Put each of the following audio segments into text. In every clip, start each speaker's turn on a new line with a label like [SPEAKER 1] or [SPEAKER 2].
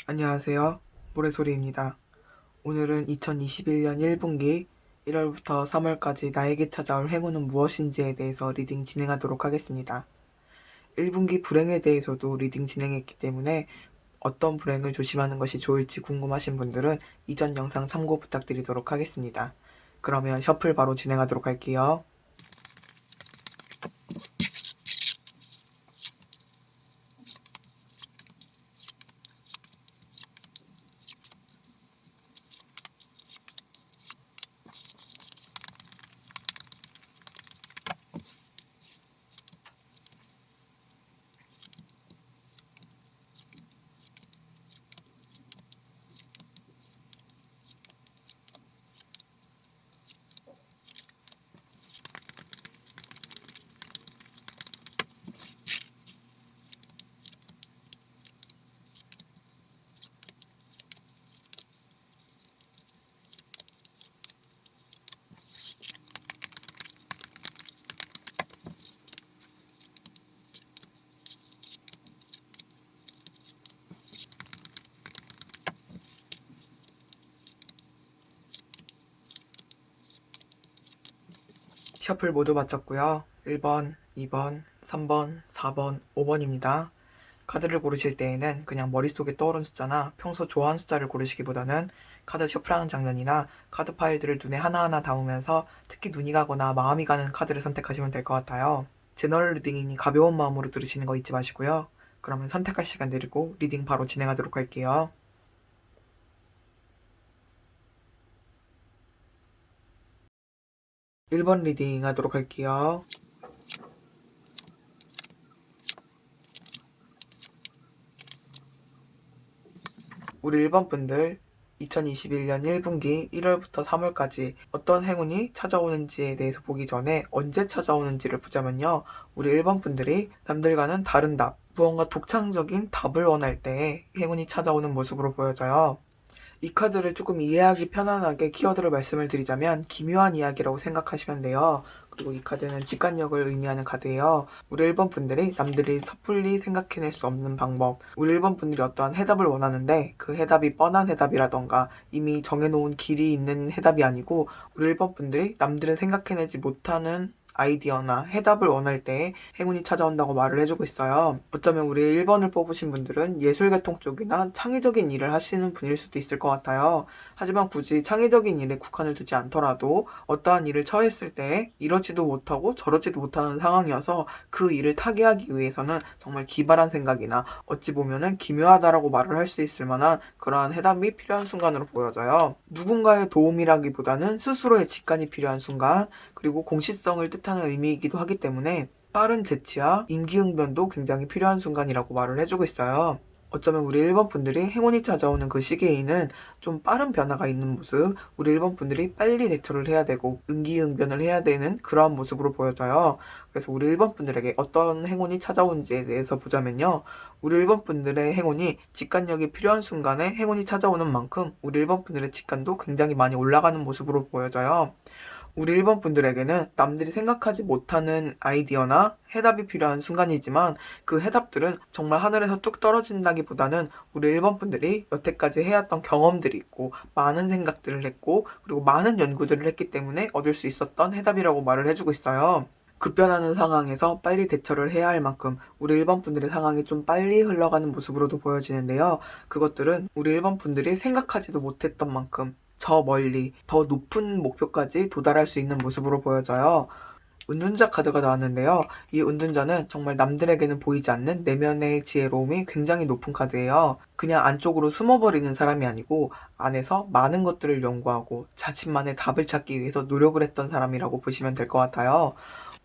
[SPEAKER 1] 안녕하세요. 모래소리입니다. 오늘은 2021년 1분기 1월부터 3월까지 나에게 찾아올 행운은 무엇인지에 대해서 리딩 진행하도록 하겠습니다. 1분기 불행에 대해서도 리딩 진행했기 때문에 어떤 불행을 조심하는 것이 좋을지 궁금하신 분들은 이전 영상 참고 부탁드리도록 하겠습니다. 그러면 셔플 바로 진행하도록 할게요. 셔플 모두 마쳤고요. 1번, 2번, 3번, 4번, 5번입니다. 카드를 고르실 때에는 그냥 머릿속에 떠오른 숫자나 평소 좋아하는 숫자를 고르시기보다는 카드 셔플하는 장면이나 카드 파일들을 눈에 하나하나 담으면서 특히 눈이 가거나 마음이 가는 카드를 선택하시면 될 것 같아요. 제너럴 리딩이니 가벼운 마음으로 들으시는 거 잊지 마시고요. 그러면 선택할 시간 드리고 리딩 바로 진행하도록 할게요. 1번 리딩 하도록 할게요. 우리 1번 분들 2021년 1분기 1월부터 3월까지 어떤 행운이 찾아오는지에 대해서 보기 전에 언제 찾아오는지를 보자면요. 우리 1번 분들이 남들과는 다른 답, 무언가 독창적인 답을 원할 때 행운이 찾아오는 모습으로 보여져요. 이 카드를 조금 이해하기 편안하게 키워드를 말씀을 드리자면 기묘한 이야기라고 생각하시면 돼요. 그리고 이 카드는 직관력을 의미하는 카드예요. 우리 1번 분들이 남들이 섣불리 생각해낼 수 없는 방법, 우리 1번 분들이 어떠한 해답을 원하는데 그 해답이 뻔한 해답이라던가 이미 정해놓은 길이 있는 해답이 아니고 우리 1번 분들이 남들은 생각해내지 못하는 아이디어나 해답을 원할 때 행운이 찾아온다고 말을 해주고 있어요. 어쩌면 우리 1번을 뽑으신 분들은 예술계통 쪽이나 창의적인 일을 하시는 분일 수도 있을 것 같아요. 하지만 굳이 창의적인 일에 국한을 두지 않더라도 어떠한 일을 처했을 때 이러지도 못하고 저러지도 못하는 상황이어서 그 일을 타개하기 위해서는 정말 기발한 생각이나 어찌 보면은 기묘하다라고 말을 할 수 있을 만한 그러한 해답이 필요한 순간으로 보여져요. 누군가의 도움이라기보다는 스스로의 직관이 필요한 순간, 그리고 공시성을 뜻하는 의미이기도 하기 때문에 빠른 재치와 임기응변도 굉장히 필요한 순간이라고 말을 해주고 있어요. 어쩌면 우리 1번 분들이 행운이 찾아오는 그 시기에는 좀 빠른 변화가 있는 모습, 우리 1번 분들이 빨리 대처를 해야 되고 응기응변을 해야 되는 그러한 모습으로 보여져요. 그래서 우리 1번 분들에게 어떤 행운이 찾아오는지에 대해서 보자면요. 우리 1번 분들의 행운이 직관력이 필요한 순간에 행운이 찾아오는 만큼 우리 1번 분들의 직관도 굉장히 많이 올라가는 모습으로 보여져요. 우리 1번 분들에게는 남들이 생각하지 못하는 아이디어나 해답이 필요한 순간이지만 그 해답들은 정말 하늘에서 뚝 떨어진다기보다는 우리 1번 분들이 여태까지 해왔던 경험들이 있고 많은 생각들을 했고 그리고 많은 연구들을 했기 때문에 얻을 수 있었던 해답이라고 말을 해주고 있어요. 급변하는 상황에서 빨리 대처를 해야 할 만큼 우리 1번 분들의 상황이 좀 빨리 흘러가는 모습으로도 보여지는데요. 그것들은 우리 1번 분들이 생각하지도 못했던 만큼 저 멀리 더 높은 목표까지 도달할 수 있는 모습으로 보여져요. 은둔자 카드가 나왔는데요. 이 은둔자는 정말 남들에게는 보이지 않는 내면의 지혜로움이 굉장히 높은 카드예요. 그냥 안쪽으로 숨어버리는 사람이 아니고 안에서 많은 것들을 연구하고 자신만의 답을 찾기 위해서 노력을 했던 사람이라고 보시면 될 것 같아요.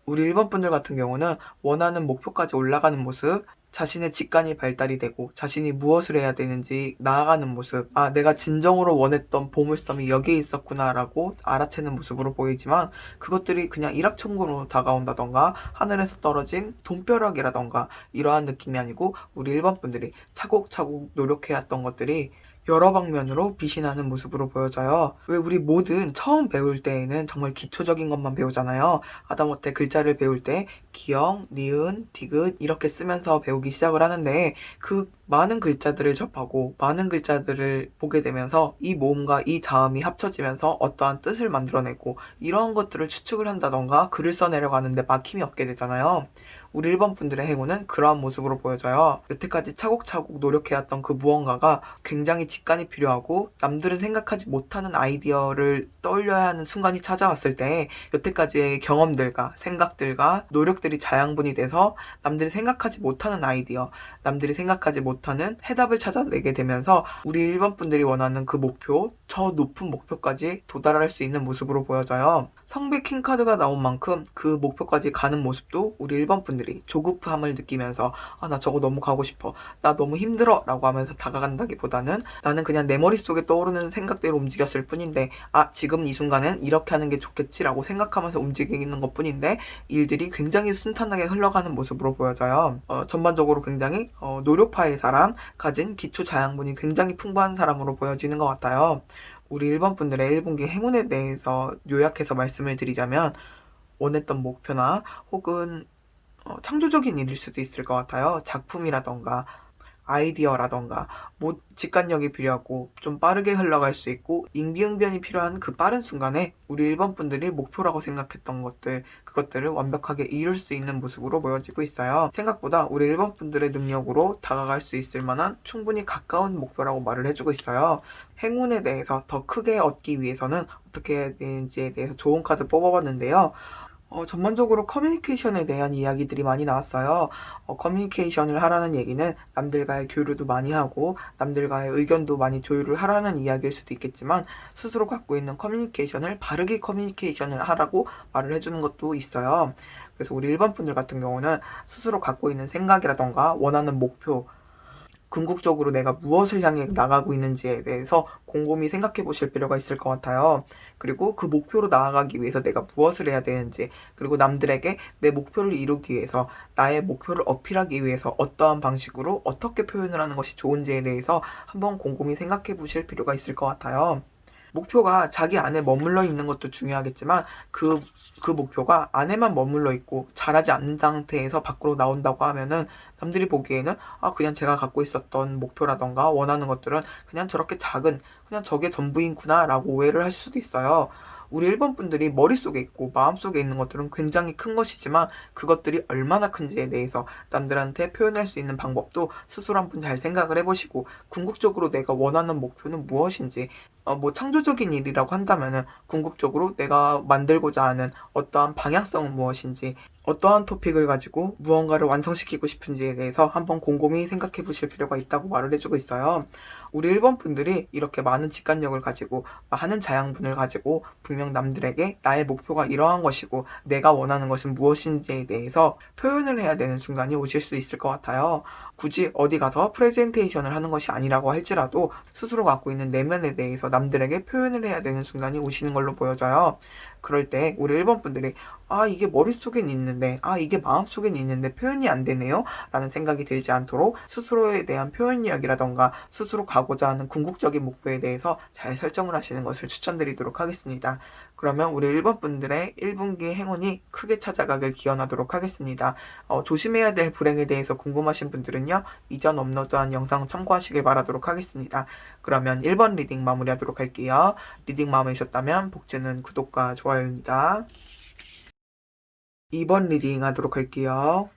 [SPEAKER 1] 우리 1번 분들 같은 경우는 원하는 목표까지 올라가는 모습, 자신의 직관이 발달이 되고 자신이 무엇을 해야 되는지 나아가는 모습, 아 내가 진정으로 원했던 보물섬이 여기에 있었구나라고 알아채는 모습으로 보이지만 그것들이 그냥 일확천금으로 다가온다던가 하늘에서 떨어진 돈벼락이라던가 이러한 느낌이 아니고 우리 1번 분들이 차곡차곡 노력해왔던 것들이 여러 방면으로 빛이 나는 모습으로 보여져요. 왜 우리 모든 처음 배울 때에는 정말 기초적인 것만 배우잖아요. 하다못해 글자를 배울 때 기역, 니은, 디귿 이렇게 쓰면서 배우기 시작을 하는데 그 많은 글자들을 접하고 많은 글자들을 보게 되면서 이 모음과 이 자음이 합쳐지면서 어떠한 뜻을 만들어내고 이런 것들을 추측을 한다던가 글을 써내려가는데 막힘이 없게 되잖아요. 우리 1번 분들의 행운은 그러한 모습으로 보여져요. 여태까지 차곡차곡 노력해왔던 그 무언가가 굉장히 직관이 필요하고 남들은 생각하지 못하는 아이디어를 떠올려야 하는 순간이 찾아왔을 때 여태까지의 경험들과 생각들과 노력들이 자양분이 돼서 남들이 생각하지 못하는 아이디어, 남들이 생각하지 못하는 해답을 찾아내게 되면서 우리 1번 분들이 원하는 그 목표, 저 높은 목표까지 도달할 수 있는 모습으로 보여져요. 성배 킹카드가 나온 만큼 그 목표까지 가는 모습도 우리 1번 분들이 조급함을 느끼면서 나 저거 너무 가고 싶어. 나 너무 힘들어. 라고 하면서 다가간다기보다는 나는 그냥 내 머릿속에 떠오르는 생각대로 움직였을 뿐인데 지금 이 순간엔 이렇게 하는 게 좋겠지 라고 생각하면서 움직이는 것 뿐인데 일들이 굉장히 순탄하게 흘러가는 모습으로 보여져요. 전반적으로 굉장히 노력파의 사람, 가진 기초 자양분이 굉장히 풍부한 사람으로 보여지는 것 같아요. 우리 1번 분들의 1분기 행운에 대해서 요약해서 말씀을 드리자면 원했던 목표나 혹은 창조적인 일일 수도 있을 것 같아요. 작품이라던가 아이디어라던가 직관력이 필요하고 좀 빠르게 흘러갈 수 있고 임기응변이 필요한 그 빠른 순간에 우리 1번 분들이 목표라고 생각했던 것들 그것들을 완벽하게 이룰 수 있는 모습으로 보여지고 있어요. 생각보다 우리 1번 분들의 능력으로 다가갈 수 있을 만한 충분히 가까운 목표라고 말을 해주고 있어요. 행운에 대해서 더 크게 얻기 위해서는 어떻게 해야 되는지에 대해서 좋은 카드 뽑아봤는데요. 전반적으로 커뮤니케이션에 대한 이야기들이 많이 나왔어요. 커뮤니케이션을 하라는 얘기는 남들과의 교류도 많이 하고 남들과의 의견도 많이 조율을 하라는 이야기일 수도 있겠지만 스스로 갖고 있는 커뮤니케이션을 바르게 커뮤니케이션을 하라고 말을 해주는 것도 있어요. 그래서 우리 일반 분들 같은 경우는 스스로 갖고 있는 생각이라던가 원하는 목표, 궁극적으로 내가 무엇을 향해 나가고 있는지에 대해서 곰곰이 생각해 보실 필요가 있을 것 같아요. 그리고 그 목표로 나아가기 위해서 내가 무엇을 해야 되는지, 그리고 남들에게 내 목표를 이루기 위해서, 나의 목표를 어필하기 위해서 어떠한 방식으로 어떻게 표현을 하는 것이 좋은지에 대해서 한번 곰곰이 생각해 보실 필요가 있을 것 같아요. 목표가 자기 안에 머물러 있는 것도 중요하겠지만 그 목표가 안에만 머물러 있고 잘하지 않는 상태에서 밖으로 나온다고 하면은 남들이 보기에는 그냥 제가 갖고 있었던 목표라던가 원하는 것들은 그냥 저렇게 작은 그냥 저게 전부인구나 라고 오해를 할 수도 있어요. 우리 1번 분들이 머릿속에 있고 마음속에 있는 것들은 굉장히 큰 것이지만 그것들이 얼마나 큰지에 대해서 남들한테 표현할 수 있는 방법도 스스로 한번 잘 생각을 해보시고 궁극적으로 내가 원하는 목표는 무엇인지 창조적인 일이라고 한다면은 궁극적으로 내가 만들고자 하는 어떠한 방향성은 무엇인지 어떠한 토픽을 가지고 무언가를 완성시키고 싶은지에 대해서 한번 곰곰이 생각해 보실 필요가 있다고 말을 해주고 있어요. 우리 1번 분들이 이렇게 많은 직관력을 가지고 많은 자양분을 가지고 분명 남들에게 나의 목표가 이러한 것이고 내가 원하는 것은 무엇인지에 대해서 표현을 해야 되는 순간이 오실 수 있을 것 같아요. 굳이 어디 가서 프레젠테이션을 하는 것이 아니라고 할지라도 스스로 갖고 있는 내면에 대해서 남들에게 표현을 해야 되는 순간이 오시는 걸로 보여져요. 그럴 때 우리 1번 분들이 이게 머릿속엔 있는데 이게 마음속엔 있는데 표현이 안 되네요 라는 생각이 들지 않도록 스스로에 대한 표현력이라던가 스스로 가고자 하는 궁극적인 목표에 대해서 잘 설정을 하시는 것을 추천드리도록 하겠습니다. 그러면 우리 1번 분들의 1분기 행운이 크게 찾아가길 기원하도록 하겠습니다. 조심해야 될 불행에 대해서 궁금하신 분들은요 이전 업로드한 영상 참고하시길 바라도록 하겠습니다. 그러면 1번 리딩 마무리하도록 할게요. 리딩 마음에 드셨다면 복제는 구독과 좋아요입니다. 2번 리딩 하도록 할게요.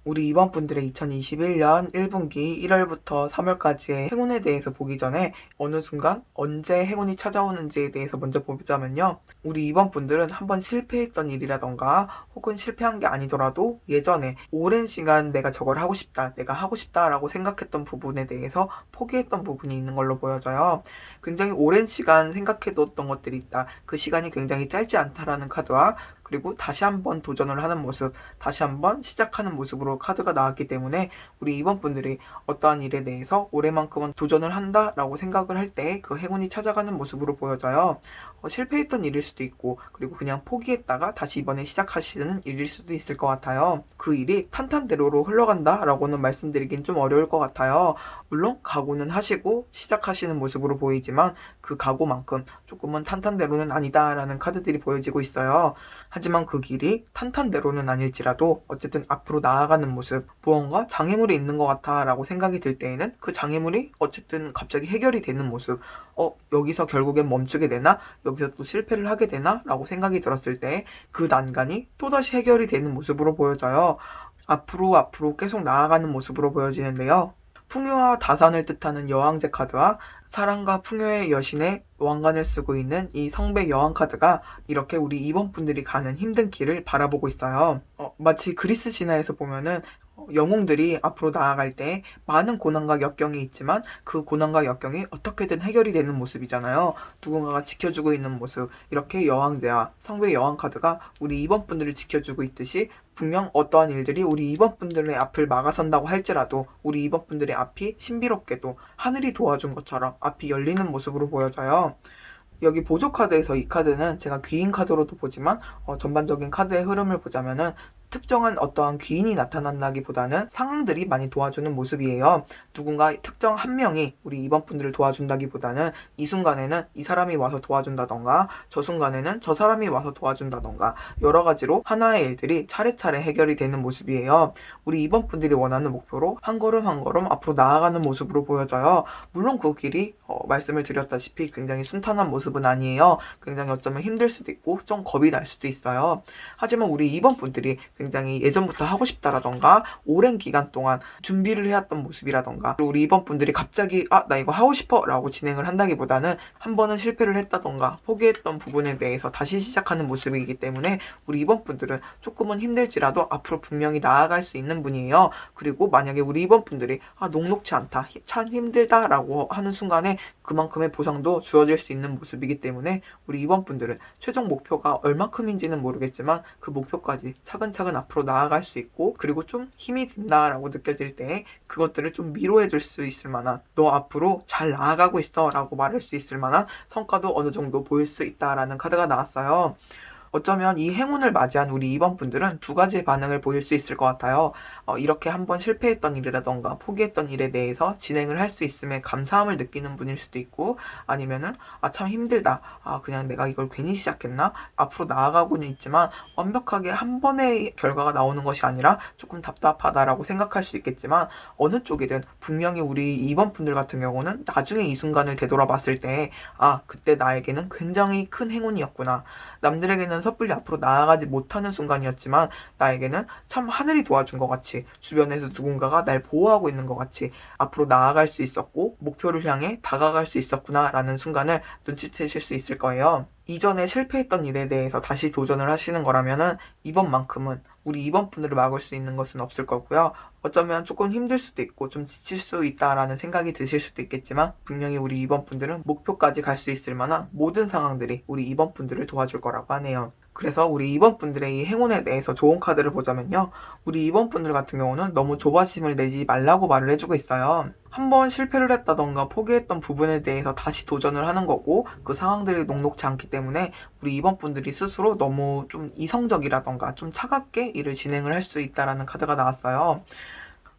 [SPEAKER 1] 우리 2번 분들의 2021년 1분기 1월부터 3월까지의 행운에 대해서 보기 전에 어느 순간 언제 행운이 찾아오는지에 대해서 먼저 보자면요. 우리 2번 분들은 한번 실패했던 일이라던가 혹은 실패한 게 아니더라도 예전에 오랜 시간 내가 저걸 하고 싶다, 내가 하고 싶다라고 생각했던 부분에 대해서 포기했던 부분이 있는 걸로 보여져요. 굉장히 오랜 시간 생각해뒀던 것들이 있다. 그 시간이 굉장히 짧지 않다라는 카드와 그리고 다시 한번 도전을 하는 모습, 다시 한번 시작하는 모습으로 카드가 나왔기 때문에 우리 2번 분들이 어떠한 일에 대해서 올해만큼은 도전을 한다라고 생각을 할 때 그 행운이 찾아가는 모습으로 보여져요. 실패했던 일일 수도 있고, 그리고 그냥 포기했다가 다시 이번에 시작하시는 일일 수도 있을 것 같아요. 그 일이 탄탄대로로 흘러간다라고는 말씀드리긴 좀 어려울 것 같아요. 물론 각오는 하시고 시작하시는 모습으로 보이지만 그 각오만큼 조금은 탄탄대로는 아니다라는 카드들이 보여지고 있어요. 하지만 그 길이 탄탄대로는 아닐지라도 어쨌든 앞으로 나아가는 모습, 무언가 장애물이 있는 것 같아 라고 생각이 들 때에는 그 장애물이 어쨌든 갑자기 해결이 되는 모습, 여기서 결국엔 멈추게 되나? 여기서 또 실패를 하게 되나? 라고 생각이 들었을 때 그 난간이 또다시 해결이 되는 모습으로 보여져요. 앞으로 계속 나아가는 모습으로 보여지는데요. 풍요와 다산을 뜻하는 여왕제 카드와 사랑과 풍요의 여신의 왕관을 쓰고 있는 이 성배 여왕 카드가 이렇게 우리 이번분들이 가는 힘든 길을 바라보고 있어요. 마치 그리스 신화에서 보면은 영웅들이 앞으로 나아갈 때 많은 고난과 역경이 있지만 그 고난과 역경이 어떻게든 해결이 되는 모습이잖아요. 누군가가 지켜주고 있는 모습. 이렇게 여왕제와 성배 여왕 카드가 우리 이번분들을 지켜주고 있듯이 분명 어떠한 일들이 우리 이번분들의 앞을 막아선다고 할지라도 우리 이번분들의 앞이 신비롭게도 하늘이 도와준 것처럼 앞이 열리는 모습으로 보여져요. 여기 보조 카드에서 이 카드는 제가 귀인 카드로도 보지만 전반적인 카드의 흐름을 보자면은 특정한 어떠한 귀인이 나타난다기보다는 상황들이 많이 도와주는 모습이에요. 누군가 특정 한 명이 우리 이번 분들을 도와준다기보다는 이 순간에는 이 사람이 와서 도와준다던가 저 순간에는 저 사람이 와서 도와준다던가 여러 가지로 하나의 일들이 차례차례 해결이 되는 모습이에요. 우리 이번 분들이 원하는 목표로 한 걸음 한 걸음 앞으로 나아가는 모습으로 보여져요. 물론 그 길이 말씀을 드렸다시피 굉장히 순탄한 모습은 아니에요. 굉장히 어쩌면 힘들 수도 있고 좀 겁이 날 수도 있어요. 하지만 우리 이번 분들이 굉장히 예전부터 하고 싶다라던가 오랜 기간 동안 준비를 해왔던 모습이라던가 우리 이번 분들이 갑자기 나 이거 하고 싶어 라고 진행을 한다기보다는 한 번은 실패를 했다던가 포기했던 부분에 대해서 다시 시작하는 모습이기 때문에 우리 이번 분들은 조금은 힘들지라도 앞으로 분명히 나아갈 수 있는 분이에요. 그리고 만약에 우리 이번 분들이 녹록지 않다, 참 힘들다 라고 하는 순간에 그만큼의 보상도 주어질 수 있는 모습이기 때문에 우리 이번 분들은 최종 목표가 얼마큼인지는 모르겠지만 그 목표까지 차근차근 앞으로 나아갈 수 있고 그리고 좀 힘이 든다라고 느껴질 때 그것들을 좀 위로해 줄 수 있을 만한 너 앞으로 잘 나아가고 있어 라고 말할 수 있을 만한 성과도 어느 정도 보일 수 있다라는 카드가 나왔어요. 어쩌면 이 행운을 맞이한 우리 이번 분들은 두 가지의 반응을 보일 수 있을 것 같아요. 이렇게 한번 실패했던 일이라던가 포기했던 일에 대해서 진행을 할 수 있음에 감사함을 느끼는 분일 수도 있고 아니면은 참 힘들다. 그냥 내가 이걸 괜히 시작했나? 앞으로 나아가고는 있지만 완벽하게 한 번의 결과가 나오는 것이 아니라 조금 답답하다라고 생각할 수 있겠지만 어느 쪽이든 분명히 우리 이번 분들 같은 경우는 나중에 이 순간을 되돌아봤을 때 그때 나에게는 굉장히 큰 행운이었구나. 남들에게는 섣불리 앞으로 나아가지 못하는 순간이었지만 나에게는 참 하늘이 도와준 것 같이 주변에서 누군가가 날 보호하고 있는 것 같이 앞으로 나아갈 수 있었고 목표를 향해 다가갈 수 있었구나 라는 순간을 눈치채실 수 있을 거예요. 이전에 실패했던 일에 대해서 다시 도전을 하시는 거라면은 이번만큼은 우리 이번 분들을 막을 수 있는 것은 없을 거고요. 어쩌면 조금 힘들 수도 있고 좀 지칠 수 있다라는 생각이 드실 수도 있겠지만 분명히 우리 이번 분들은 목표까지 갈 수 있을 만한 모든 상황들이 우리 이번 분들을 도와줄 거라고 하네요. 그래서 우리 이번 분들의 이 행운에 대해서 좋은 카드를 보자면요. 우리 이번 분들 같은 경우는 너무 조바심을 내지 말라고 말을 해주고 있어요. 한번 실패를 했다던가 포기했던 부분에 대해서 다시 도전을 하는 거고 그 상황들이 녹록지 않기 때문에 우리 이번 분들이 스스로 너무 좀 이성적이라던가 좀 차갑게 일을 진행을 할 수 있다라는 카드가 나왔어요.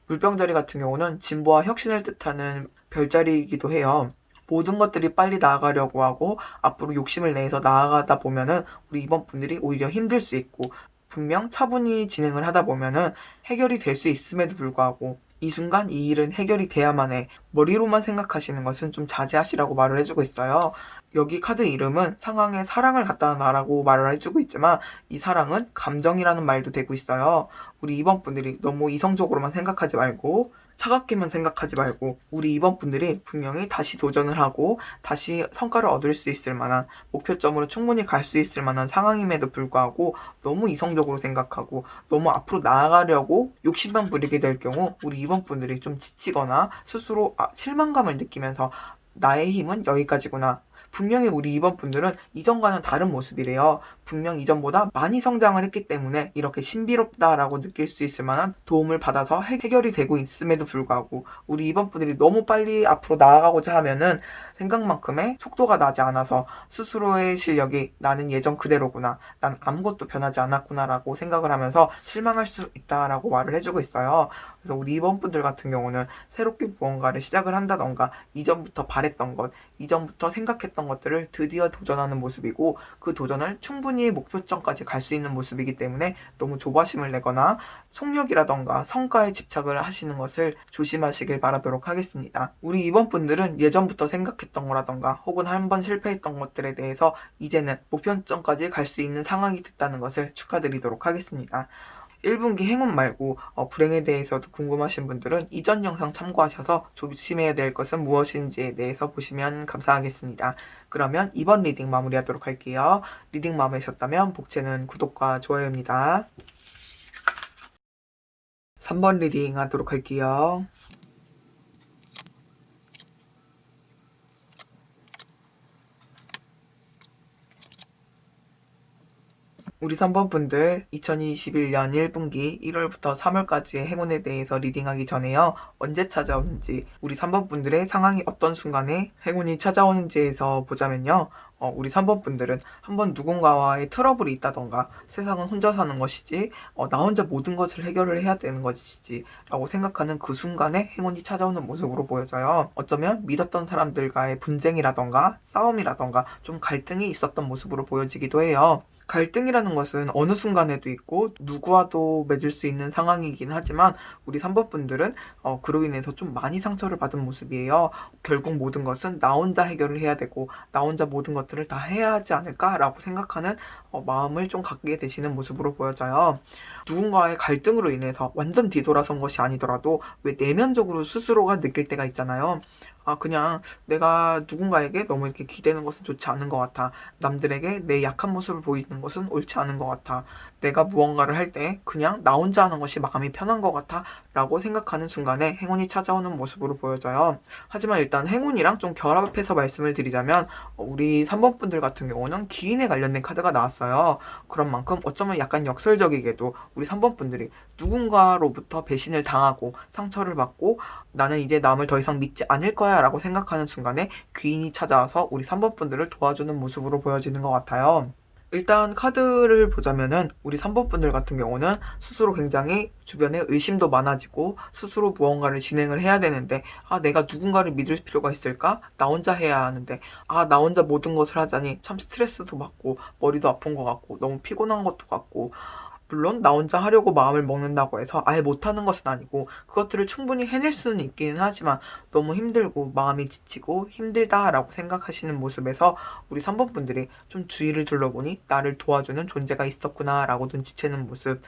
[SPEAKER 1] 물병자리 같은 경우는 진보와 혁신을 뜻하는 별자리이기도 해요. 모든 것들이 빨리 나아가려고 하고 앞으로 욕심을 내서 나아가다 보면은 우리 이번 분들이 오히려 힘들 수 있고 분명 차분히 진행을 하다 보면은 해결이 될 수 있음에도 불구하고 이 순간 이 일은 해결이 돼야만 해. 머리로만 생각하시는 것은 좀 자제하시라고 말을 해주고 있어요. 여기 카드 이름은 상황에 사랑을 갖다 놔라고 말을 해주고 있지만 이 사랑은 감정이라는 말도 되고 있어요. 우리 이번 분들이 너무 이성적으로만 생각하지 말고 차갑게만 생각하지 말고 우리 이번 분들이 분명히 다시 도전을 하고 다시 성과를 얻을 수 있을 만한 목표점으로 충분히 갈 수 있을 만한 상황임에도 불구하고 너무 이성적으로 생각하고 너무 앞으로 나아가려고 욕심만 부리게 될 경우 우리 이번 분들이 좀 지치거나 스스로 실망감을 느끼면서 나의 힘은 여기까지구나. 분명히 우리 이번 분들은 이전과는 다른 모습이래요. 분명 이전보다 많이 성장을 했기 때문에 이렇게 신비롭다라고 느낄 수 있을 만한 도움을 받아서 해결이 되고 있음에도 불구하고 우리 이번 분들이 너무 빨리 앞으로 나아가고자 하면은 생각만큼의 속도가 나지 않아서 스스로의 실력이 나는 예전 그대로구나, 난 아무것도 변하지 않았구나 라고 생각을 하면서 실망할 수 있다라고 말을 해주고 있어요. 그래서 우리 2번 분들 같은 경우는 새롭게 무언가를 시작을 한다던가 이전부터 바랬던 것, 이전부터 생각했던 것들을 드디어 도전하는 모습이고, 그 도전을 충분히 목표점까지 갈 수 있는 모습이기 때문에 너무 조바심을 내거나 속력이라던가 성과에 집착을 하시는 것을 조심하시길 바라도록 하겠습니다. 우리 2번 분들은 예전부터 생각했던 거라던가 혹은 한번 실패했던 것들에 대해서 이제는 목표점까지 갈 수 있는 상황이 됐다는 것을 축하드리도록 하겠습니다. 1분기 행운 말고 불행에 대해서도 궁금하신 분들은 이전 영상 참고하셔서 조심해야 될 것은 무엇인지에 대해서 보시면 감사하겠습니다. 그러면 이번 리딩 마무리하도록 할게요. 리딩 마음에 드셨다면 복채는 구독과 좋아요입니다. 3번 리딩 하도록 할게요. 우리 3번 분들 2021년 1분기 1월부터 3월까지의 행운에 대해서 리딩하기 전에요. 언제 찾아오는지, 우리 3번 분들의 상황이 어떤 순간에 행운이 찾아오는지에서 보자면요. 우리 3번 분들은 한번 누군가와의 트러블이 있다던가 세상은 혼자 사는 것이지 나 혼자 모든 것을 해결을 해야 되는 것이지 라고 생각하는 그 순간에 행운이 찾아오는 모습으로 보여져요. 어쩌면 믿었던 사람들과의 분쟁이라던가 싸움이라던가 좀 갈등이 있었던 모습으로 보여지기도 해요. 갈등이라는 것은 어느 순간에도 있고 누구와도 맺을 수 있는 상황이긴 하지만 우리 3번 분들은 그로 인해서 좀 많이 상처를 받은 모습이에요. 결국 모든 것은 나 혼자 해결을 해야 되고 나 혼자 모든 것들을 다 해야 하지 않을까라고 생각하는 마음을 좀 갖게 되시는 모습으로 보여져요. 누군가의 갈등으로 인해서 완전 뒤돌아선 것이 아니더라도 왜 내면적으로 스스로가 느낄 때가 있잖아요. 그냥 내가 누군가에게 너무 이렇게 기대는 것은 좋지 않은 것 같아. 남들에게 내 약한 모습을 보이는 것은 옳지 않은 것 같아. 내가 무언가를 할 때 그냥 나 혼자 하는 것이 마음이 편한 것 같아 라고 생각하는 순간에 행운이 찾아오는 모습으로 보여져요. 하지만 일단 행운이랑 좀 결합해서 말씀을 드리자면 우리 3번 분들 같은 경우는 기인에 관련된 카드가 나왔어요. 그런 만큼 어쩌면 약간 역설적이게도 우리 3번 분들이 누군가로부터 배신을 당하고 상처를 받고 나는 이제 남을 더 이상 믿지 않을 거야 라고 생각하는 순간에 귀인이 찾아와서 우리 3번 분들을 도와주는 모습으로 보여지는 것 같아요. 일단 카드를 보자면은 우리 3번 분들 같은 경우는 스스로 굉장히 주변에 의심도 많아지고 스스로 무언가를 진행을 해야 되는데 내가 누군가를 믿을 필요가 있을까? 나 혼자 해야 하는데 나 혼자 모든 것을 하자니 참 스트레스도 받고 머리도 아픈 것 같고 너무 피곤한 것도 같고, 물론 나 혼자 하려고 마음을 먹는다고 해서 아예 못하는 것은 아니고 그것들을 충분히 해낼 수는 있기는 하지만 너무 힘들고 마음이 지치고 힘들다라고 생각하시는 모습에서 우리 3번 분들이 좀 주위를 둘러보니 나를 도와주는 존재가 있었구나 라고 눈치채는 모습.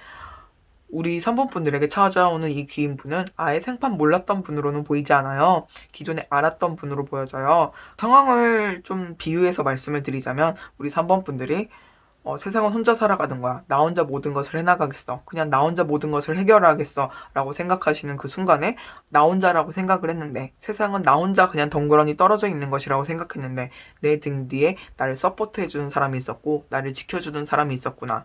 [SPEAKER 1] 우리 3번 분들에게 찾아오는 이 귀인분은 아예 생판 몰랐던 분으로는 보이지 않아요. 기존에 알았던 분으로 보여져요. 상황을 좀 비유해서 말씀을 드리자면 우리 3번 분들이 세상은 혼자 살아가는 거야. 나 혼자 모든 것을 해나가겠어. 그냥 나 혼자 모든 것을 해결하겠어. 라고 생각하시는 그 순간에 나 혼자라고 생각을 했는데 세상은 나 혼자 그냥 덩그러니 떨어져 있는 것이라고 생각했는데 내 등 뒤에 나를 서포트해주는 사람이 있었고 나를 지켜주는 사람이 있었구나.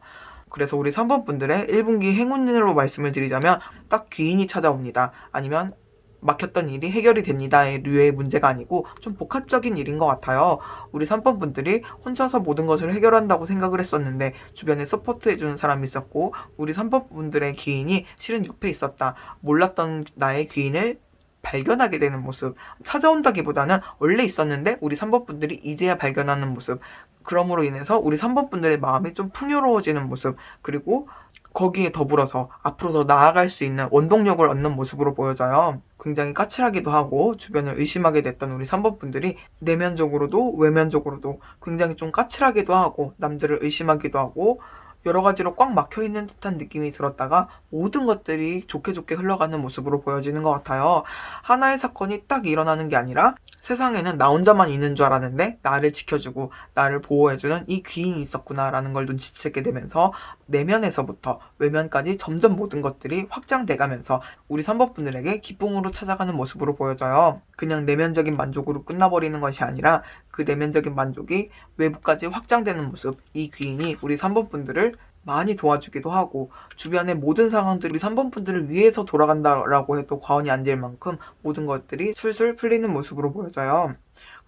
[SPEAKER 1] 그래서 우리 3번 분들의 1분기 행운으로 말씀을 드리자면 딱 귀인이 찾아옵니다. 아니면 막혔던 일이 해결이 됩니다의 류의 문제가 아니고 좀 복합적인 일인 것 같아요. 우리 3번 분들이 혼자서 모든 것을 해결한다고 생각을 했었는데 주변에 서포트해주는 사람이 있었고 우리 3번 분들의 귀인이 실은 옆에 있었다. 몰랐던 나의 귀인을 발견하게 되는 모습. 찾아온다기보다는 원래 있었는데 우리 3번 분들이 이제야 발견하는 모습. 그럼으로 인해서 우리 3번 분들의 마음이 좀 풍요로워지는 모습. 그리고 거기에 더불어서 앞으로 더 나아갈 수 있는 원동력을 얻는 모습으로 보여져요. 굉장히 까칠하기도 하고 주변을 의심하게 됐던 우리 3번 분들이 내면적으로도 외면적으로도 굉장히 좀 까칠하기도 하고 남들을 의심하기도 하고 여러 가지로 꽉 막혀있는 듯한 느낌이 들었다가 모든 것들이 좋게 좋게 흘러가는 모습으로 보여지는 것 같아요. 하나의 사건이 딱 일어나는 게 아니라 세상에는 나 혼자만 있는 줄 알았는데 나를 지켜주고 나를 보호해주는 이 귀인이 있었구나라는 걸 눈치채게 되면서 내면에서부터 외면까지 점점 모든 것들이 확장돼가면서 우리 3번 분들에게 기쁨으로 찾아가는 모습으로 보여져요. 그냥 내면적인 만족으로 끝나버리는 것이 아니라 그 내면적인 만족이 외부까지 확장되는 모습. 이 귀인이 우리 3번 분들을 많이 도와주기도 하고 주변의 모든 상황들이 3번 분들을 위해서 돌아간다라고 해도 과언이 안 될 만큼 모든 것들이 술술 풀리는 모습으로 보여져요.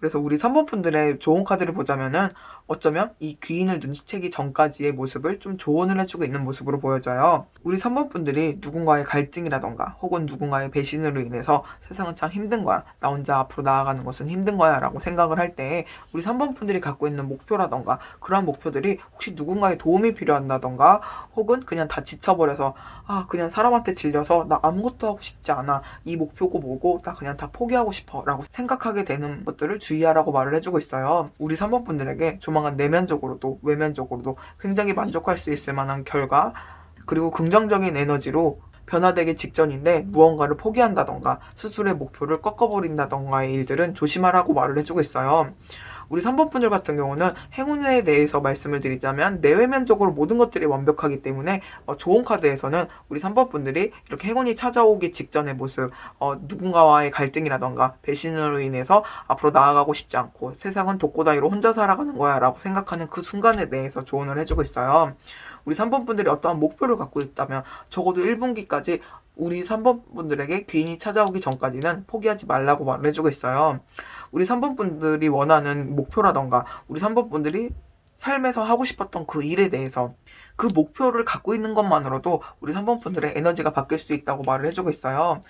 [SPEAKER 1] 그래서 우리 3번 분들의 좋은 카드를 보자면은 어쩌면 이 귀인을 눈치채기 전까지의 모습을 좀 조언을 해주고 있는 모습으로 보여져요. 우리 3번 분들이 누군가의 갈증이라던가 혹은 누군가의 배신으로 인해서 세상은 참 힘든 거야, 나 혼자 앞으로 나아가는 것은 힘든 거야 라고 생각을 할 때 우리 3번 분들이 갖고 있는 목표라던가 그러한 목표들이 혹시 누군가의 도움이 필요한다던가 혹은 그냥 다 지쳐버려서 그냥 사람한테 질려서 나 아무것도 하고 싶지 않아, 이 목표고 뭐고 나 그냥 다 포기하고 싶어 라고 생각하게 되는 것들을 주의하라고 말을 해주고 있어요. 우리 3번 분들에게 조만간 내면적으로도 외면적으로도 굉장히 만족할 수 있을 만한 결과, 그리고 긍정적인 에너지로 변화되기 직전인데 무언가를 포기한다던가 스스로의 목표를 꺾어버린다던가의 일들은 조심하라고 말을 해주고 있어요. 우리 3번 분들 같은 경우는 행운에 대해서 말씀을 드리자면 내외면적으로 모든 것들이 완벽하기 때문에 좋은 카드에서는 우리 3번 분들이 이렇게 행운이 찾아오기 직전의 모습, 누군가와의 갈등이라던가 배신으로 인해서 앞으로 나아가고 싶지 않고 세상은 독고다이로 혼자 살아가는 거야 라고 생각하는 그 순간에 대해서 조언을 해주고 있어요. 우리 3번 분들이 어떠한 목표를 갖고 있다면 적어도 1분기까지 우리 3번 분들에게 귀인이 찾아오기 전까지는 포기하지 말라고 말을 해주고 있어요. 우리 3번 분들이 원하는 목표라던가 우리 3번 분들이 삶에서 하고 싶었던 그 일에 대해서 그 목표를 갖고 있는 것만으로도 우리 3번 분들의 에너지가 바뀔 수 있다고 말을 해주고 있어요.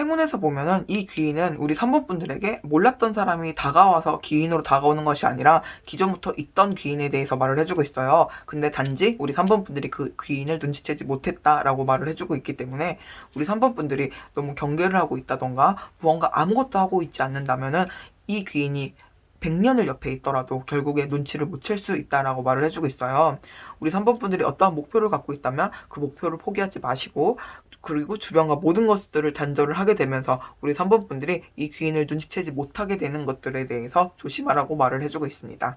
[SPEAKER 1] 행운에서 보면은 이 귀인은 우리 3번 분들에게 몰랐던 사람이 다가와서 귀인으로 다가오는 것이 아니라 기존부터 있던 귀인에 대해서 말을 해주고 있어요. 근데 단지 우리 3번 분들이 그 귀인을 눈치채지 못했다라고 말을 해주고 있기 때문에 우리 3번 분들이 너무 경계를 하고 있다던가 무언가 아무것도 하고 있지 않는다면은 이 귀인이 100년을 옆에 있더라도 결국에 눈치를 못 챌 수 있다라고 말을 해주고 있어요. 우리 3번 분들이 어떠한 목표를 갖고 있다면 그 목표를 포기하지 마시고, 그리고 주변과 모든 것들을 단절을 하게 되면서 우리 3번 분들이 이 귀인을 눈치채지 못하게 되는 것들에 대해서 조심하라고 말을 해주고 있습니다.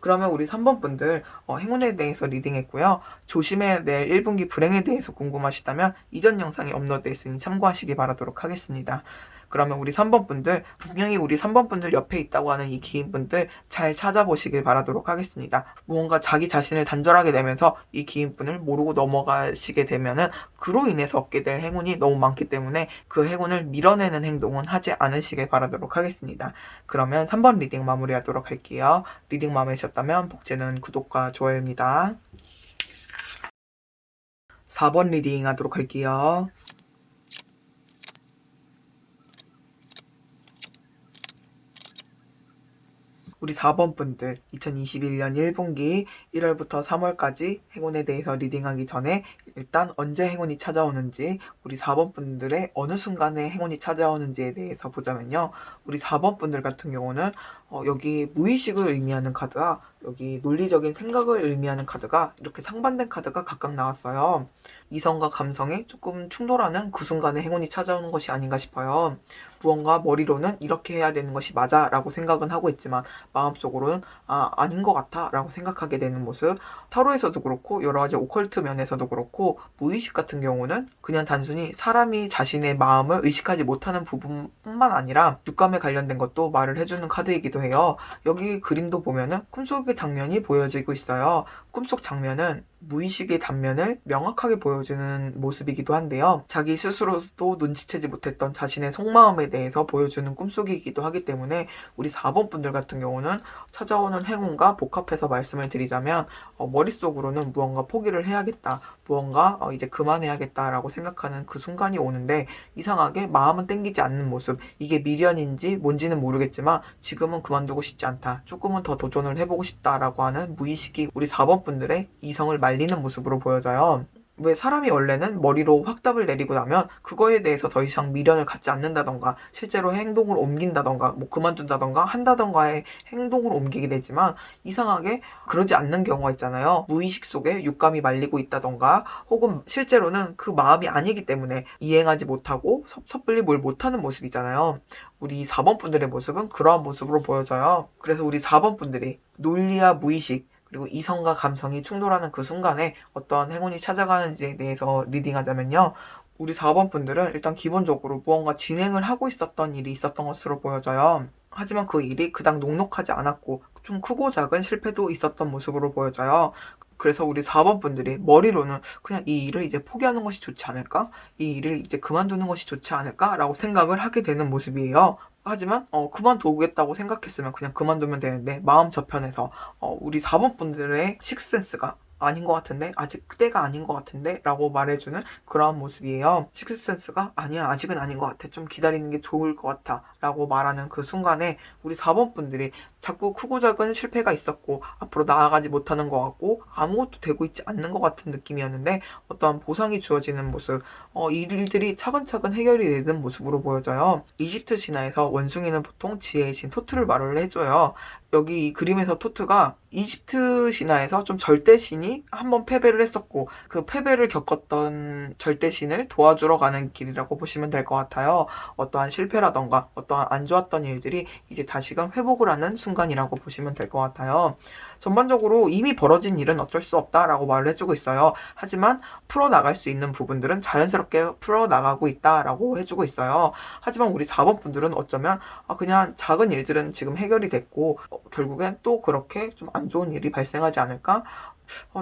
[SPEAKER 1] 그러면 우리 3번 분들 행운에 대해서 리딩했고요. 조심해야 될 1분기 불행에 대해서 궁금하시다면 이전 영상이 업로드 했으니 참고하시기 바라도록 하겠습니다. 그러면 우리 3번 분들, 분명히 우리 3번 분들 옆에 있다고 하는 이 기인분들 잘 찾아보시길 바라도록 하겠습니다. 무언가 자기 자신을 단절하게 되면서 이 기인분을 모르고 넘어가시게 되면은 그로 인해서 얻게 될 행운이 너무 많기 때문에 그 행운을 밀어내는 행동은 하지 않으시길 바라도록 하겠습니다. 그러면 3번 리딩 마무리하도록 할게요. 리딩 마음에 드셨다면 복제는 구독과 좋아요입니다. 4번 리딩 하도록 할게요. 우리 4번 분들 2021년 1분기 1월부터 3월까지 행운에 대해서 리딩하기 전에 일단 언제 행운이 찾아오는지, 우리 4번 분들의 어느 순간에 행운이 찾아오는지에 대해서 보자면요. 우리 4번 분들 같은 경우는 여기 무의식을 의미하는 카드와 여기 논리적인 생각을 의미하는 카드가 이렇게 상반된 카드가 각각 나왔어요. 이성과 감성이 조금 충돌하는 그 순간에 행운이 찾아오는 것이 아닌가 싶어요. 무언가 머리로는 이렇게 해야 되는 것이 맞아 라고 생각은 하고 있지만 마음속으로는 아닌 것 같아 라고 생각하게 되는 모습. 타로에서도 그렇고 여러 가지 오컬트 면에서도 그렇고 무의식 같은 경우는 그냥 단순히 사람이 자신의 마음을 의식하지 못하는 부분뿐만 아니라 육감에 관련된 것도 말을 해주는 카드이기도 해요. 여기 그림도 보면은 꿈속의 장면이 보여지고 있어요. 꿈속 장면은 무의식의 단면을 명확하게 보여주는 모습이기도 한데요. 자기 스스로도 눈치채지 못했던 자신의 속마음에 대해서 보여주는 꿈속이기도 하기 때문에 우리 4번 분들 같은 경우는 찾아오는 행운과 복합해서 말씀을 드리자면 머릿속으로는 무언가 포기를 해야겠다, 무언가 이제 그만해야겠다라고 생각하는 그 순간이 오는데 이상하게 마음은 땡기지 않는 모습, 이게 미련인지 뭔지는 모르겠지만 지금은 그만두고 싶지 않다, 조금은 더 도전을 해보고 싶다라고 하는 무의식이 우리 4번 분들의 이성을 말리는 모습으로 보여져요. 왜 사람이 원래는 머리로 확답을 내리고 나면 그거에 대해서 더 이상 미련을 갖지 않는다던가 실제로 행동을 옮긴다던가 뭐 그만둔다던가 한다던가의 행동으로 옮기게 되지만 이상하게 그러지 않는 경우가 있잖아요. 무의식 속에 육감이 말리고 있다던가 혹은 실제로는 그 마음이 아니기 때문에 이행하지 못하고 섣불리 뭘 못하는 모습이잖아요. 우리 4번 분들의 모습은 그러한 모습으로 보여져요. 그래서 우리 4번 분들이 논리와 무의식 그리고 이성과 감성이 충돌하는 그 순간에 어떠한 행운이 찾아가는지에 대해서 리딩하자면요. 우리 4번 분들은 일단 기본적으로 무언가 진행을 하고 있었던 일이 있었던 것으로 보여져요. 하지만 그 일이 그닥 녹록하지 않았고 좀 크고 작은 실패도 있었던 모습으로 보여져요. 그래서 우리 4번 분들이 머리로는 그냥 이 일을 이제 포기하는 것이 좋지 않을까? 이 일을 이제 그만두는 것이 좋지 않을까? 라고 생각을 하게 되는 모습이에요. 하지만 그만두겠다고 생각했으면 그냥 그만두면 되는데 마음 저편에서 우리 4번 분들의 식스센스가 아닌 것 같은데, 아직 때가 아닌 것 같은데 라고 말해주는 그러한 모습이에요. 식스센스가 아니야, 아직은 아닌 것 같아, 좀 기다리는 게 좋을 것 같아 라고 말하는 그 순간에 우리 4번 분들이 자꾸 크고 작은 실패가 있었고 앞으로 나아가지 못하는 것 같고 아무것도 되고 있지 않는 것 같은 느낌이었는데, 어떠한 보상이 주어지는 모습, 이 일들이 차근차근 해결이 되는 모습으로 보여져요. 이집트 신화에서 원숭이는 보통 지혜의 신 토트를 말을 해줘요. 여기 이 그림에서 토트가 이집트 신화에서 좀 절대신이 한번 패배를 했었고 그 패배를 겪었던 절대신을 도와주러 가는 길이라고 보시면 될 것 같아요. 어떠한 실패라던가 어떠한 안 좋았던 일들이 이제 다시금 회복을 하는 순간이라고 보시면 될 것 같아요. 전반적으로 이미 벌어진 일은 어쩔 수 없다라고 말을 해주고 있어요. 하지만 풀어나갈 수 있는 부분들은 자연스럽게 풀어나가고 있다라고 해주고 있어요. 하지만 우리 4번 분들은 어쩌면 그냥 작은 일들은 지금 해결이 됐고 결국엔 또 그렇게 좀 안 좋은 일이 발생하지 않을까?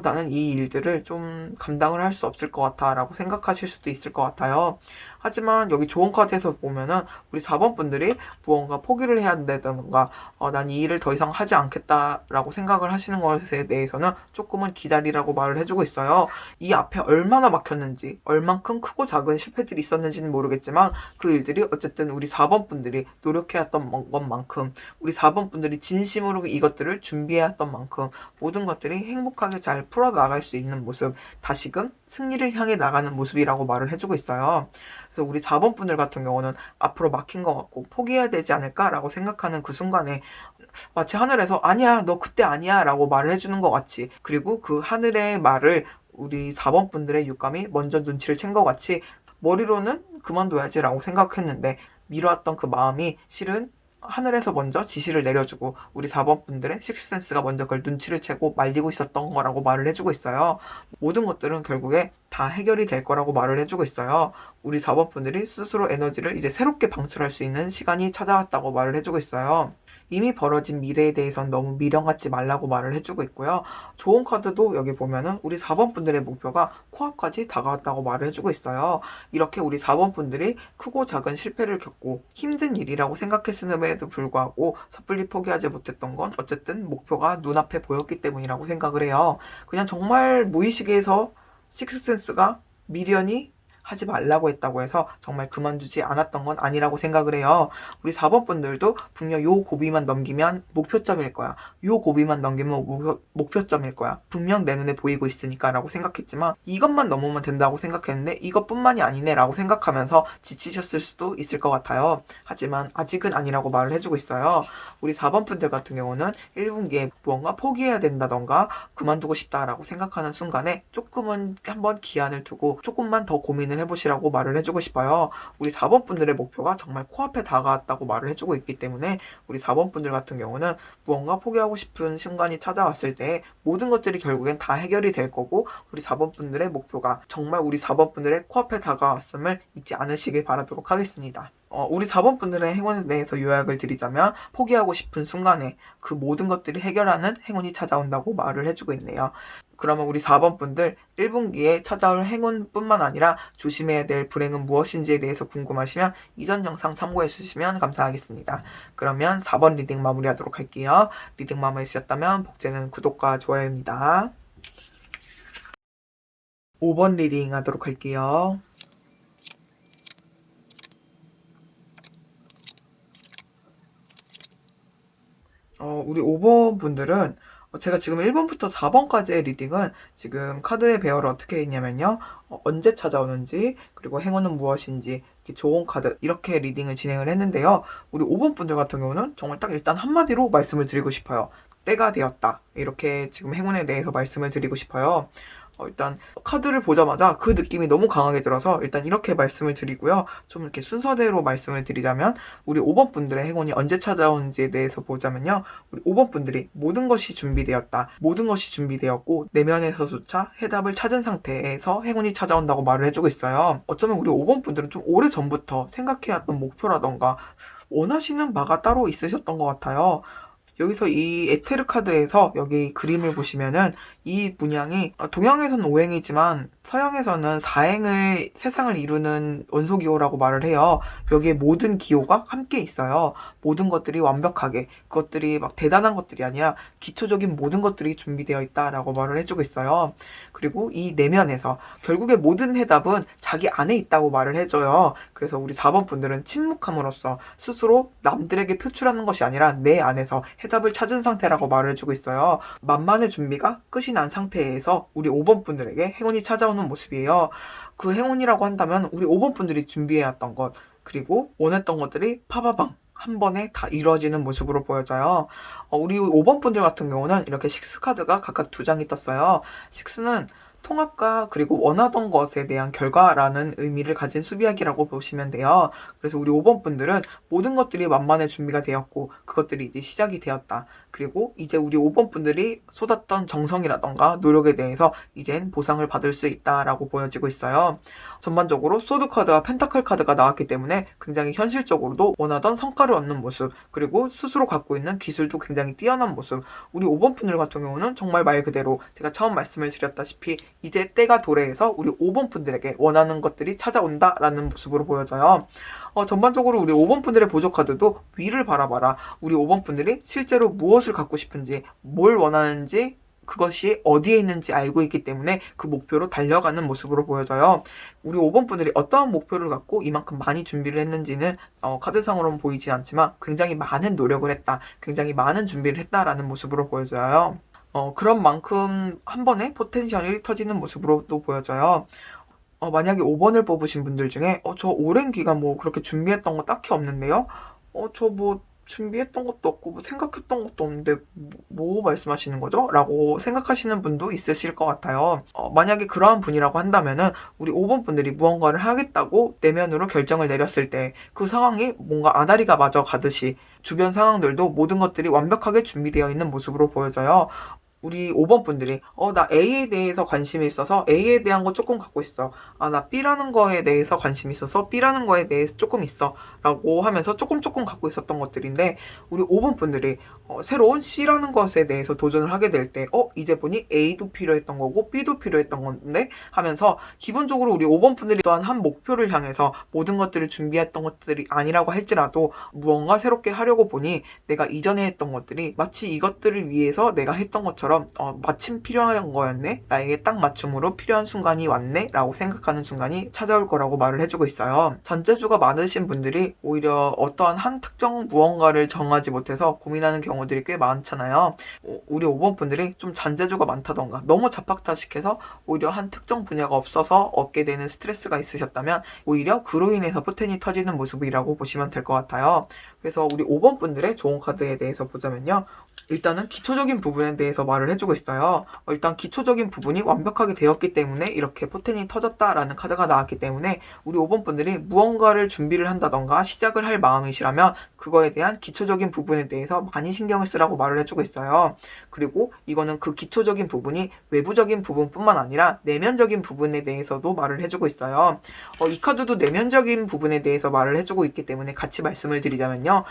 [SPEAKER 1] 나는 이 일들을 좀 감당을 할 수 없을 것 같아 라고 생각하실 수도 있을 것 같아요. 하지만 여기 좋은 카드에서 보면은 우리 4번 분들이 무언가 포기를 해야 된다던가 난 이 일을 더 이상 하지 않겠다라고 생각을 하시는 것에 대해서는 조금은 기다리라고 말을 해주고 있어요. 이 앞에 얼마나 막혔는지, 얼만큼 크고 작은 실패들이 있었는지는 모르겠지만 그 일들이 어쨌든 우리 4번 분들이 노력해왔던 것만큼, 우리 4번 분들이 진심으로 이것들을 준비해왔던 만큼 모든 것들이 행복하게 잘 풀어나갈 수 있는 모습, 다시금 승리를 향해 나가는 모습이라고 말을 해주고 있어요. 그래서 우리 4번 분들 같은 경우는 앞으로 막힌 것 같고 포기해야 되지 않을까라고 생각하는 그 순간에 마치 하늘에서 아니야, 너 그때 아니야 라고 말을 해주는 것 같이, 그리고 그 하늘의 말을 우리 4번 분들의 육감이 먼저 눈치를 챈 것 같이 머리로는 그만둬야지 라고 생각했는데 미뤄왔던 그 마음이 실은 하늘에서 먼저 지시를 내려주고 우리 4번 분들의 식스센스가 먼저 그걸 눈치를 채고 말리고 있었던 거라고 말을 해주고 있어요. 모든 것들은 결국에 다 해결이 될 거라고 말을 해주고 있어요. 우리 4번 분들이 스스로 에너지를 이제 새롭게 방출할 수 있는 시간이 찾아왔다고 말을 해주고 있어요. 이미 벌어진 미래에 대해선 너무 미련 갖지 말라고 말을 해주고 있고요. 좋은 카드도 여기 보면은 우리 4번 분들의 목표가 코앞까지 다가왔다고 말을 해주고 있어요. 이렇게 우리 4번 분들이 크고 작은 실패를 겪고 힘든 일이라고 생각했음에도 불구하고 섣불리 포기하지 못했던 건 어쨌든 목표가 눈앞에 보였기 때문이라고 생각을 해요. 그냥 정말 무의식에서 식스센스가 미련이 하지 말라고 했다고 해서 정말 그만두지 않았던 건 아니라고 생각을 해요. 우리 4번 분들도 분명 요 고비만 넘기면 목표점일 거야, 요 고비만 넘기면 목표점일 거야, 분명 내 눈에 보이고 있으니까 라고 생각했지만 이것만 넘으면 된다고 생각했는데 이것뿐만이 아니네 라고 생각하면서 지치셨을 수도 있을 것 같아요. 하지만 아직은 아니라고 말을 해주고 있어요. 우리 4번 분들 같은 경우는 1분기에 무언가 포기해야 된다던가 그만두고 싶다라고 생각하는 순간에 조금은 한번 기한을 두고 조금만 더 고민을 해보시라고 말을 해주고 싶어요. 우리 4번 분들의 목표가 정말 코앞에 다가왔다고 말을 해주고 있기 때문에 우리 4번 분들 같은 경우는 무언가 포기하고 싶은 순간이 찾아왔을 때 모든 것들이 결국엔 다 해결이 될 거고 우리 4번 분들의 목표가 정말 우리 4번 분들의 코앞에 다가왔음을 잊지 않으시길 바라도록 하겠습니다. 우리 4번 분들의 행운에 대해서 요약을 드리자면 포기하고 싶은 순간에 그 모든 것들이 해결하는 행운이 찾아온다고 말을 해주고 있네요. 그러면 우리 4번 분들 1분기에 찾아올 행운뿐만 아니라 조심해야 될 불행은 무엇인지에 대해서 궁금하시면 이전 영상 참고해 주시면 감사하겠습니다. 그러면 4번 리딩 마무리하도록 할게요. 리딩 마음에 드셨다면 복제는 구독과 좋아요입니다. 5번 리딩 하도록 할게요. 우리 5번 분들은 제가 지금 1번부터 4번까지의 리딩은 지금 카드의 배열을 어떻게 했냐면요. 언제 찾아오는지, 그리고 행운은 무엇인지, 이렇게 좋은 카드, 이렇게 리딩을 진행을 했는데요. 우리 5번 분들 같은 경우는 정말 딱 일단 한마디로 말씀을 드리고 싶어요. 때가 되었다. 이렇게 지금 행운에 대해서 말씀을 드리고 싶어요. 일단 카드를 보자마자 그 느낌이 너무 강하게 들어서 일단 이렇게 말씀을 드리고요. 좀 이렇게 순서대로 말씀을 드리자면 우리 5번 분들의 행운이 언제 찾아오는지에 대해서 보자면요. 우리 5번 분들이 모든 것이 준비되었다, 모든 것이 준비되었고 내면에서조차 해답을 찾은 상태에서 행운이 찾아온다고 말을 해주고 있어요. 어쩌면 우리 5번 분들은 좀 오래전부터 생각해왔던 목표라던가 원하시는 바가 따로 있으셨던 것 같아요. 여기서 이 에테르 카드에서 여기 그림을 보시면은 이 문양이 동양에서는 5행이지만 서양에서는 4행을 세상을 이루는 원소기호라고 말을 해요. 여기에 모든 기호가 함께 있어요. 모든 것들이 완벽하게, 그것들이 막 대단한 것들이 아니라 기초적인 모든 것들이 준비되어 있다라고 말을 해주고 있어요. 그리고 이 내면에서 결국에 모든 해답은 자기 안에 있다고 말을 해줘요. 그래서 우리 4번 분들은 침묵함으로써 스스로 남들에게 표출하는 것이 아니라 내 안에서 해답을 찾은 상태라고 말을 해주고 있어요. 만만의 준비가 끝이 난 상태에서 우리 5번 분들에게 행운이 찾아오는 모습이에요. 그 행운이라고 한다면 우리 5번 분들이 준비해왔던 것, 그리고 원했던 것들이 파바방 한 번에 다 이루어지는 모습으로 보여져요. 우리 5번 분들 같은 경우는 이렇게 식스카드가 각각 2장이 떴어요. 식스는 통합과 그리고 원하던 것에 대한 결과라는 의미를 가진 수비학이라고 보시면 돼요. 그래서 우리 5번 분들은 모든 것들이 만만의 준비가 되었고 그것들이 이제 시작이 되었다. 그리고 이제 우리 5번 분들이 쏟았던 정성이라던가 노력에 대해서 이젠 보상을 받을 수 있다라고 보여지고 있어요. 전반적으로 소드 카드와 펜타클 카드가 나왔기 때문에 굉장히 현실적으로도 원하던 성과를 얻는 모습, 그리고 스스로 갖고 있는 기술도 굉장히 뛰어난 모습. 우리 5번 분들 같은 경우는 정말 말 그대로 제가 처음 말씀을 드렸다시피 이제 때가 도래해서 우리 5번 분들에게 원하는 것들이 찾아온다라는 모습으로 보여져요. 전반적으로 우리 5번 분들의 보조 카드도 위를 바라봐라. 우리 5번 분들이 실제로 무엇을 갖고 싶은지, 뭘 원하는지, 그것이 어디에 있는지 알고 있기 때문에 그 목표로 달려가는 모습으로 보여져요. 우리 5번 분들이 어떠한 목표를 갖고 이만큼 많이 준비를 했는지는 카드상으로는 보이지 않지만 굉장히 많은 노력을 했다, 굉장히 많은 준비를 했다라는 모습으로 보여져요. 그런 만큼 한 번에 포텐셜이 터지는 모습으로도 보여져요. 만약에 5번을 뽑으신 분들 중에 저 오랜 기간 뭐 그렇게 준비했던 거 딱히 없는데요? 저 뭐 준비했던 것도 없고 뭐 생각했던 것도 없는데 뭐 말씀하시는 거죠? 라고 생각하시는 분도 있으실 것 같아요. 만약에 그러한 분이라고 한다면은 우리 5번 분들이 무언가를 하겠다고 내면으로 결정을 내렸을 때 그 상황이 뭔가 아다리가 맞아 가듯이 주변 상황들도 모든 것들이 완벽하게 준비되어 있는 모습으로 보여져요. 우리 5번 분들이 나 A에 대해서 관심이 있어서 A에 대한 거 조금 갖고 있어. 나 B라는 거에 대해서 관심이 있어서 B라는 거에 대해서 조금 있어. 라고 하면서 조금 갖고 있었던 것들인데 우리 5번 분들이 새로운 C라는 것에 대해서 도전을 하게 될 때 이제 보니 A도 필요했던 거고 B도 필요했던 건데 하면서 기본적으로 우리 5번 분들이 또한 한 목표를 향해서 모든 것들을 준비했던 것들이 아니라고 할지라도 무언가 새롭게 하려고 보니 내가 이전에 했던 것들이 마치 이것들을 위해서 내가 했던 것처럼 마침 필요한 거였네? 나에게 딱 맞춤으로 필요한 순간이 왔네? 라고 생각하는 순간이 찾아올 거라고 말을 해주고 있어요. 잔재주가 많으신 분들이 오히려 어떠한 한 특정 무언가를 정하지 못해서 고민하는 경우들이 꽤 많잖아요. 우리 5번 분들이 좀 잔재주가 많다던가 너무 잡학다식해서 오히려 한 특정 분야가 없어서 얻게 되는 스트레스가 있으셨다면 오히려 그로 인해서 포텐이 터지는 모습이라고 보시면 될 것 같아요. 그래서 우리 5번 분들의 좋은 카드에 대해서 보자면요. 일단은 기초적인 부분에 대해서 말을 해주고 있어요. 일단 기초적인 부분이 완벽하게 되었기 때문에 이렇게 포텐이 터졌다라는 카드가 나왔기 때문에 우리 5번 분들이 무언가를 준비를 한다던가 시작을 할 마음이시라면 그거에 대한 기초적인 부분에 대해서 많이 신경을 쓰라고 말을 해주고 있어요. 그리고 이거는 그 기초적인 부분이 외부적인 부분뿐만 아니라 내면적인 부분에 대해서도 말을 해주고 있어요. 이 카드도 내면적인 부분에 대해서 말을 해주고 있기 때문에 같이 말씀을 드리자면요.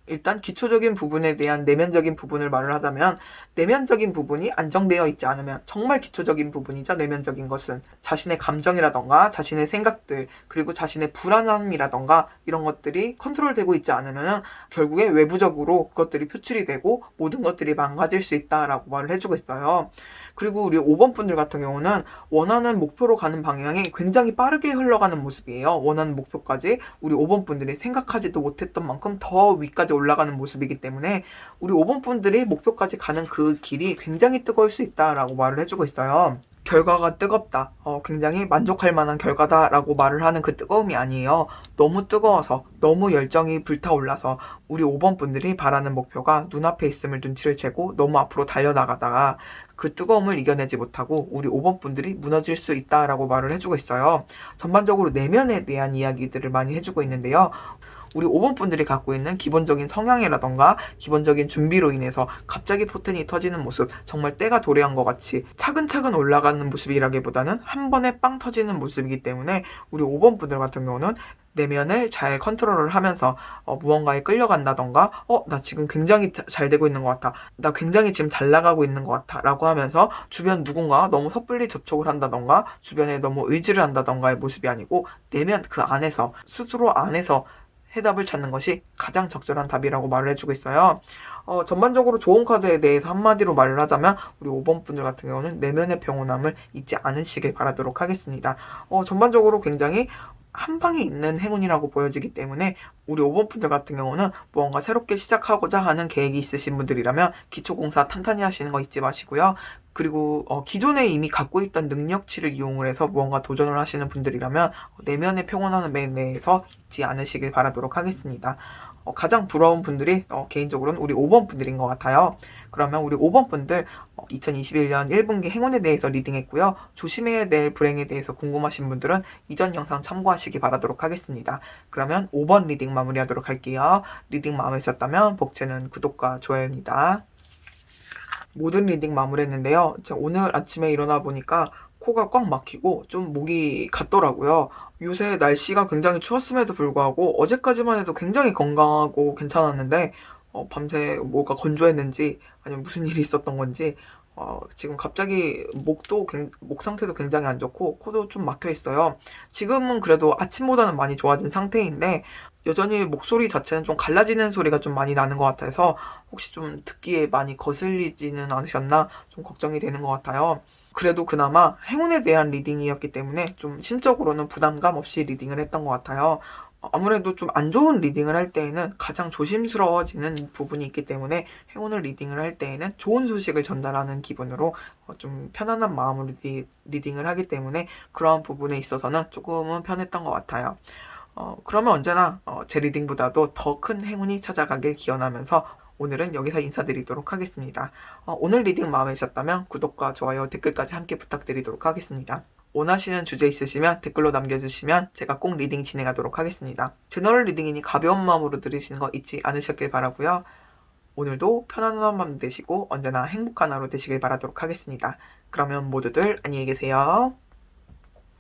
[SPEAKER 1] 일단 기초적인 부분에 대한 내면적인 부분을 말을 하자면 내면적인 부분이 안정되어 있지 않으면 정말 기초적인 부분이죠. 내면적인 것은 자신의 감정이라던가 자신의 생각들 그리고 자신의 불안함이라던가 이런 것들이 컨트롤되고 있지 않으면 결국에 외부적으로 그것들이 표출이 되고 모든 것들이 망가질 수 있다라고 말을 해주고 있어요. 그리고 우리 5번 분들 같은 경우는 원하는 목표로 가는 방향이 굉장히 빠르게 흘러가는 모습이에요. 원하는 목표까지 우리 5번 분들이 생각하지도 못했던 만큼 더 위까지 올라가는 모습이기 때문에 우리 5번 분들이 목표까지 가는 그 길이 굉장히 뜨거울 수 있다라고 말을 해주고 있어요. 결과가 뜨겁다. 굉장히 만족할 만한 결과다라고 말을 하는 그 뜨거움이 아니에요. 너무 뜨거워서 너무 열정이 불타올라서 우리 5번 분들이 바라는 목표가 눈앞에 있음을 눈치를 채고 너무 앞으로 달려나가다가 그 뜨거움을 이겨내지 못하고 우리 5번 분들이 무너질 수 있다라고 말을 해주고 있어요. 전반적으로 내면에 대한 이야기들을 많이 해주고 있는데요. 우리 5번 분들이 갖고 있는 기본적인 성향이라던가 기본적인 준비로 인해서 갑자기 포텐이 터지는 모습, 정말 때가 도래한 것 같이 차근차근 올라가는 모습이라기보다는 한 번에 빵 터지는 모습이기 때문에 우리 5번 분들 같은 경우는 내면을 잘 컨트롤을 하면서 무언가에 끌려간다던가 나 지금 굉장히 잘 되고 있는 것 같아. 나 굉장히 지금 잘 나가고 있는 것 같아. 라고 하면서 주변 누군가 너무 섣불리 접촉을 한다던가 주변에 너무 의지를 한다던가의 모습이 아니고 내면 그 안에서 스스로 안에서 해답을 찾는 것이 가장 적절한 답이라고 말을 해주고 있어요. 전반적으로 좋은 카드에 대해서 한마디로 말을 하자면 우리 5번 분들 같은 경우는 내면의 평온함을 잊지 않으시길 바라도록 하겠습니다. 전반적으로 굉장히 한 방에 있는 행운이라고 보여지기 때문에 우리 5번 분들 같은 경우는 무언가 새롭게 시작하고자 하는 계획이 있으신 분들이라면 기초공사 탄탄히 하시는 거 잊지 마시고요. 그리고 기존에 이미 갖고 있던 능력치를 이용을 해서 무언가 도전을 하시는 분들이라면 내면의 평온함에 대해서 잊지 않으시길 바라도록 하겠습니다. 가장 부러운 분들이 개인적으로는 우리 5번 분들인 것 같아요. 그러면 우리 5번 분들 2021년 1분기 행운에 대해서 리딩했고요. 조심해야 될 불행에 대해서 궁금하신 분들은 이전 영상 참고하시기 바라도록 하겠습니다. 그러면 5번 리딩 마무리하도록 할게요. 리딩 마음에 드셨다면 복채는 구독과 좋아요입니다. 모든 리딩 마무리했는데요. 오늘 아침에 일어나 보니까 코가 꽉 막히고 좀 목이 갔더라고요. 요새 날씨가 굉장히 추웠음에도 불구하고 어제까지만 해도 굉장히 건강하고 괜찮았는데 밤새 뭐가 건조했는지 아니면 무슨 일이 있었던 건지 지금 갑자기 목 상태도 굉장히 안 좋고 코도 좀 막혀 있어요. 지금은 그래도 아침보다는 많이 좋아진 상태인데 여전히 목소리 자체는 좀 갈라지는 소리가 좀 많이 나는 것 같아서 혹시 좀 듣기에 많이 거슬리지는 않으셨나 좀 걱정이 되는 것 같아요. 그래도 그나마 행운에 대한 리딩이었기 때문에 좀 심적으로는 부담감 없이 리딩을 했던 것 같아요. 아무래도 좀 안 좋은 리딩을 할 때에는 가장 조심스러워지는 부분이 있기 때문에 행운을 리딩을 할 때에는 좋은 소식을 전달하는 기분으로 좀 편안한 마음으로 리딩을 하기 때문에 그러한 부분에 있어서는 조금은 편했던 것 같아요. 그러면 언제나 제 리딩보다도 더 큰 행운이 찾아가길 기원하면서 오늘은 여기서 인사드리도록 하겠습니다. 오늘 리딩 마음에 드셨다면 구독과 좋아요, 댓글까지 함께 부탁드리도록 하겠습니다. 원하시는 주제 있으시면 댓글로 남겨주시면 제가 꼭 리딩 진행하도록 하겠습니다. 제너럴 리딩이니 가벼운 마음으로 들으시는 거 잊지 않으셨길 바라고요. 오늘도 편안한 밤 되시고 언제나 행복한 하루 되시길 바라도록 하겠습니다. 그러면 모두들 안녕히 계세요.